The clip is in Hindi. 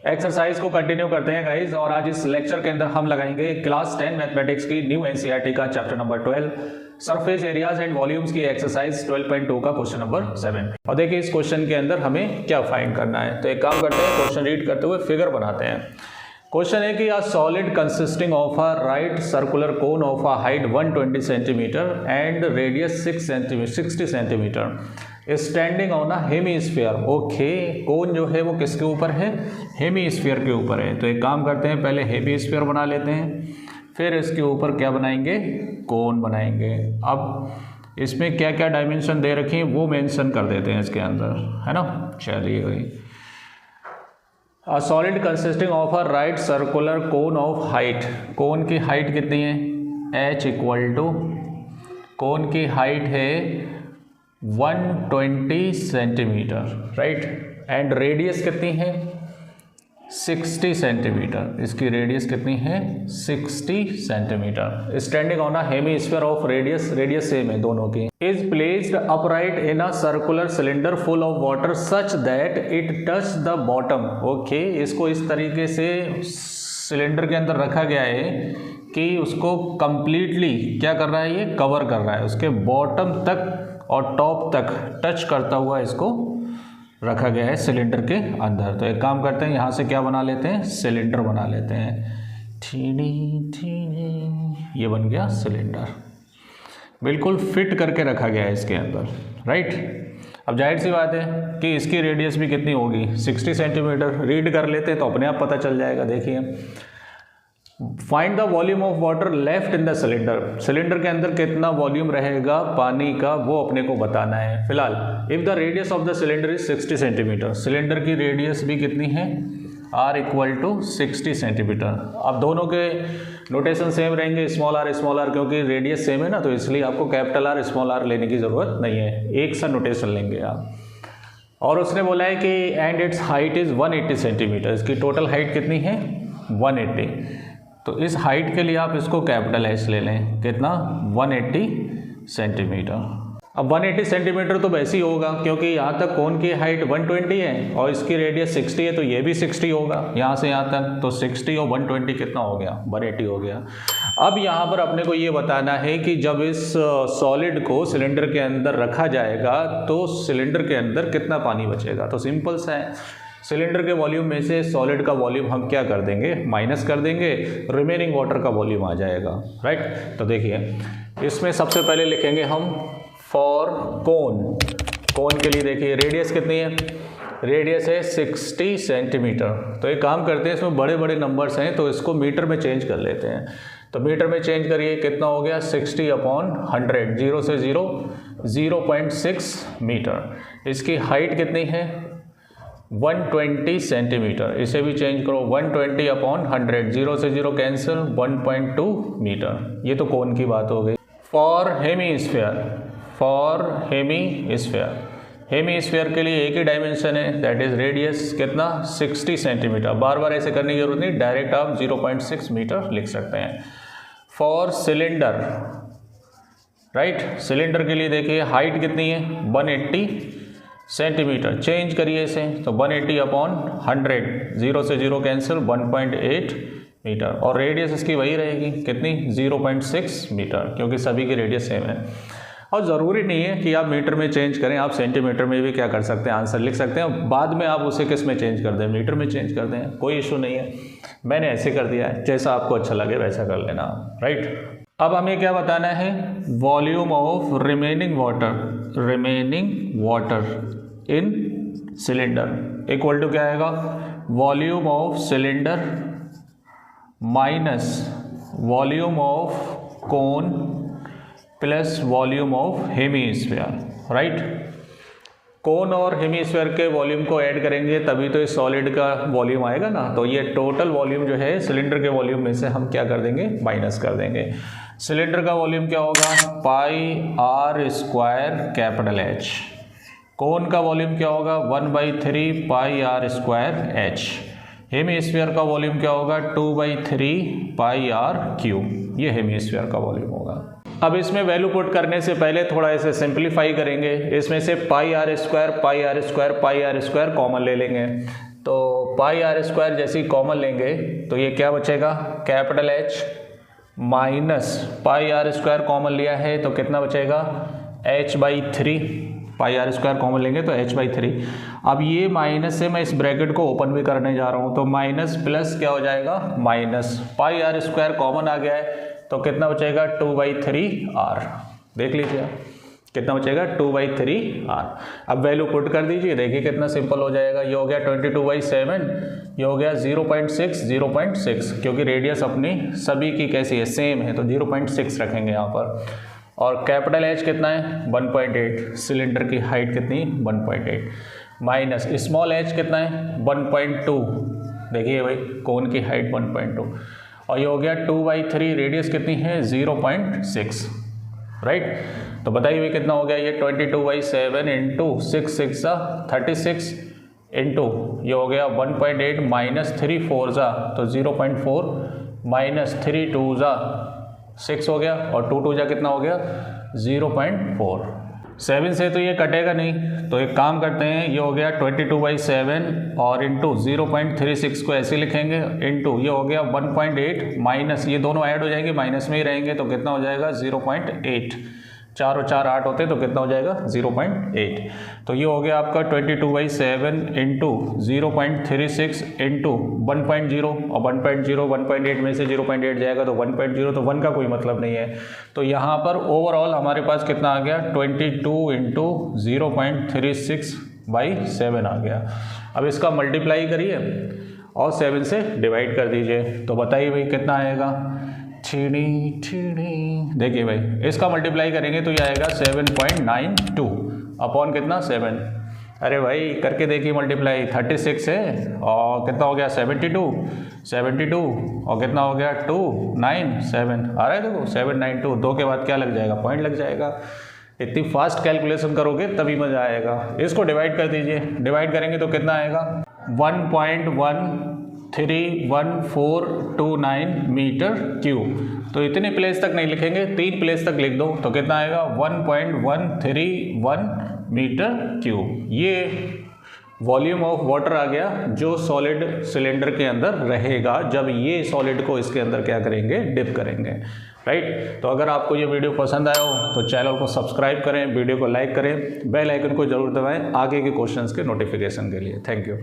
एक्सरसाइज को कंटिन्यू करते हैं गाइस, और आज इस लेक्चर के अंदर हम लगाएंगे क्लास 10 मैथमेटिक्स की न्यू एनसीईआरटी का chapter number 12 surface areas and volumes की एक्सरसाइज 12.2 का क्वेश्चन नंबर 7। और देखिए इस क्वेश्चन के अंदर हमें क्या फाइंड करना है। तो एक काम करते हैं, क्वेश्चन रीड करते हुए फिगर बनाते हैं। क्वेश्चन है कि a solid consisting of a right circular cone of a height 120 centimetre and radius 60 centimetre standing on a hemisphere. Okay, cone जो है वो किसके ऊपर है? हेमीस्फीयर के ऊपर है। तो एक काम करते हैं, पहले हेमीस्फीयर बना लेते हैं, फिर इसके ऊपर क्या बनाएंगे? कोन बनाएंगे। अब इसमें क्या क्या डायमेंशन दे रखी हैं वो मेंशन कर देते हैं इसके अंदर, है ना। चलिए भाई, a solid consisting of a right circular cone of height, cone की हाइट कितनी है? h इक्वल टू, कोन की हाइट है 120 सेंटीमीटर, राइट, एंड रेडियस कितनी है? 60 सेंटीमीटर। इसकी रेडियस कितनी है? 60 centimetre. Standing on a hemisphere of radius same है दोनों की। Is placed upright in a circular cylinder full of water such that it touch the bottom. Okay, इसको इस तरीके से सिलेंडर के अंदर रखा गया है कि उसको कंप्लीटली क्या कर रहा है? ये कवर कर रहा है, उसके बॉटम तक और टॉप तक टच करता हुआ इसको रखा गया है सिलेंडर के अंदर। तो एक काम करते हैं, यहाँ से क्या बना लेते हैं? सिलेंडर बना लेते हैं। ये बन गया सिलेंडर, बिल्कुल फिट करके रखा गया है इसके अंदर, राइट। अब जाहिर सी बात है कि इसकी रेडियस भी कितनी होगी? 60 सेंटीमीटर। रीड कर लेते हैं तो अपने आप पता चल जाएगा। देखिए, find the volume of water left in the cylinder. Cylinder के अंदर कितना वॉल्यूम रहेगा पानी का, वो अपने को बताना है। फिलहाल if the radius of the cylinder is 60 centimetre, cylinder की रेडियस भी कितनी है? r equal to 60 centimetre. अब दोनों के नोटेशन सेम रहेंगे, स्मॉल आर, क्योंकि रेडियस सेम है ना, तो इसलिए आपको कैपिटल आर स्मॉल आर लेने की ज़रूरत नहीं है, एक सा नोटेशन लेंगे आप। और उसने बोला है कि and it's height is 180 centimetre. इसकी टोटल हाइट कितनी है? 180। तो इस हाइट के लिए आप इसको कैपिटल एच ले लें। कितना? 180 सेंटीमीटर। अब 180 सेंटीमीटर तो वैसे ही होगा क्योंकि यहाँ तक कोन की हाइट 120 है और इसकी रेडियस 60 है, तो ये भी 60 होगा यहाँ से यहाँ तक। तो 60 और 120 कितना हो गया? 180 हो गया। अब यहाँ पर अपने को ये बताना है कि जब इस सॉलिड को सिलेंडर के अंदर रखा जाएगा तो सिलेंडर के अंदर कितना पानी बचेगा। तो सिंपल सा है, सिलेंडर के वॉल्यूम में से सॉलिड का वॉल्यूम हम क्या कर देंगे? माइनस कर देंगे, रिमेनिंग वाटर का वॉल्यूम आ जाएगा, राइट। तो देखिए इसमें सबसे पहले लिखेंगे हम फॉर कोन। कोन के लिए देखिए रेडियस कितनी है? रेडियस है 60 सेंटीमीटर। तो एक काम करते हैं, इसमें बड़े बड़े नंबर्स हैं तो इसको मीटर में चेंज कर लेते हैं। तो मीटर में चेंज करिए, कितना हो गया? 60/100, 0 से 0 0.6 मीटर। इसकी हाइट कितनी है? 120 सेंटीमीटर। इसे भी चेंज करो, 120/100, 0 से 0 कैंसिल, 1.2 मीटर। ये तो कोन की बात हो गई। फॉर हेमीस्फीयर, हेमीस्फीयर के लिए एक ही डायमेंशन है, दैट इज रेडियस कितना? 60 सेंटीमीटर। बार बार ऐसे करने की जरूरत नहीं, डायरेक्ट आप 0.6 मीटर लिख सकते हैं। फॉर सिलेंडर, राइट, सिलेंडर के लिए देखिए हाइट कितनी है? 180 सेंटीमीटर। चेंज करिए इसे, तो 180/100, 0 से 0 कैंसिल, 1.8 मीटर। और रेडियस इसकी वही रहेगी, कितनी? 0.6 मीटर, क्योंकि सभी की रेडियस सेम है। और ज़रूरी नहीं है कि आप मीटर में चेंज करें, आप सेंटीमीटर में भी क्या कर सकते हैं? आंसर लिख सकते हैं। बाद में आप उसे किस में चेंज कर दें? मीटर में चेंज कर दें, कोई इशू नहीं है। मैंने ऐसे कर दिया है, जैसा आपको अच्छा लगे वैसा कर लेना, राइट। अब हमें क्या बताना है? Volume of remaining water in cylinder equal to क्या आएगा? Volume of cylinder minus volume of cone plus volume of hemisphere, right. Cone और हेमीस्फीयर के वॉल्यूम को ऐड करेंगे तभी तो इस सॉलिड का वॉल्यूम आएगा ना। तो ये टोटल वॉल्यूम जो है सिलेंडर के वॉल्यूम में से हम क्या कर देंगे? माइनस कर देंगे। सिलेंडर का वॉल्यूम क्या होगा? πr² capital H। कोन का वॉल्यूम क्या होगा? 1/3 πr²H। हेमीस्फीयर का वॉल्यूम क्या होगा? 2/3 πr³। ये हेमीस्फीयर का वॉल्यूम होगा। अब इसमें वैल्यू पुट करने से पहले थोड़ा इसे सिंप्लीफाई करेंगे। इसमें से πr² कॉमन ले लेंगे। तो पाई आर स्क्वायर जैसी कॉमन लेंगे तो ये क्या बचेगा, capital H minus pi r square common लिया है तो कितना बचेगा, h/3। पाई आर स्क्वायर कॉमन लेंगे तो h/3। अब ये माइनस से मैं इस ब्रैकेट को ओपन भी करने जा रहा हूँ तो माइनस प्लस क्या हो जाएगा, minus pi r square common आ गया है तो कितना बचेगा, 2/3r। देख लीजिए आप कितना बचेगा, 2/3r। अब वैल्यू पुट कर दीजिए, देखिए कितना सिंपल हो जाएगा। ये हो गया 22/7, ये हो गया 0.6 क्योंकि रेडियस अपनी सभी की कैसी है, सेम है तो 0.6 रखेंगे यहाँ पर। और कैपिटल H कितना है, 1.8। सिलेंडर की हाइट कितनी, 1.8 माइनस स्मॉल h कितना है, 1.2। देखिए भाई कोन की हाइट 1.2 और ये हो गया 2/3। रेडियस कितनी है, 0.6, राइट। तो बताइए भाई कितना हो गया, ये 22/7 इंटू 6 36 इंटू ये हो गया 1.8 माइनस 3 4 तो 0.4 माइनस 3 2 6 हो गया और 2 2 कितना हो गया, 0.4। 7 से तो ये कटेगा नहीं तो एक काम करते हैं, ये हो गया 22/7 और इंटू 0.36 को ऐसे लिखेंगे इंटू ये हो गया 1.8 माइनस ये दोनों ऐड हो जाएंगे, माइनस में ही रहेंगे तो कितना हो जाएगा, 0.8। 4 और 4 8 होते तो कितना हो जाएगा, 0.8। तो ये हो गया आपका 22/7 इंटू 0.36 इंटू 1.0 और 1.0 1.8 में से 0.8 जाएगा तो 1.0, तो 1 का कोई मतलब नहीं है। तो यहाँ पर ओवरऑल हमारे पास कितना आ गया, 22 इंटू 0.36/7 आ गया। अब इसका मल्टीप्लाई करिए और 7 से डिवाइड कर दीजिए तो बताइए भाई कितना आएगा, देखिए भाई इसका मल्टीप्लाई करेंगे तो ये आएगा 7.92 अपॉन कितना, 7। अरे भाई करके देखिए मल्टीप्लाई, 36 है और कितना हो गया, 72 और कितना हो गया, 297 आ रहा है। देखो 792, 2 के बाद क्या लग जाएगा, पॉइंट लग जाएगा। इतनी फास्ट कैलकुलेशन करोगे तभी मज़ा आएगा। इसको डिवाइड कर दीजिए, डिवाइड करेंगे तो कितना आएगा, 1.1311429 मीटर क्यूब। तो इतने प्लेस तक नहीं लिखेंगे, 3 प्लेस तक लिख दो तो कितना आएगा, 1.131 मीटर क्यूब। ये वॉल्यूम ऑफ वाटर आ गया जो सॉलिड सिलेंडर के अंदर रहेगा जब ये सॉलिड को इसके अंदर क्या करेंगे, डिप करेंगे, राइट। तो अगर आपको ये वीडियो पसंद आया हो तो चैनल को सब्सक्राइब करें, वीडियो को लाइक करें, बेल आइकन को जरूर दबाएं आगे के क्वेश्चंस के नोटिफिकेशन के लिए। Thank you.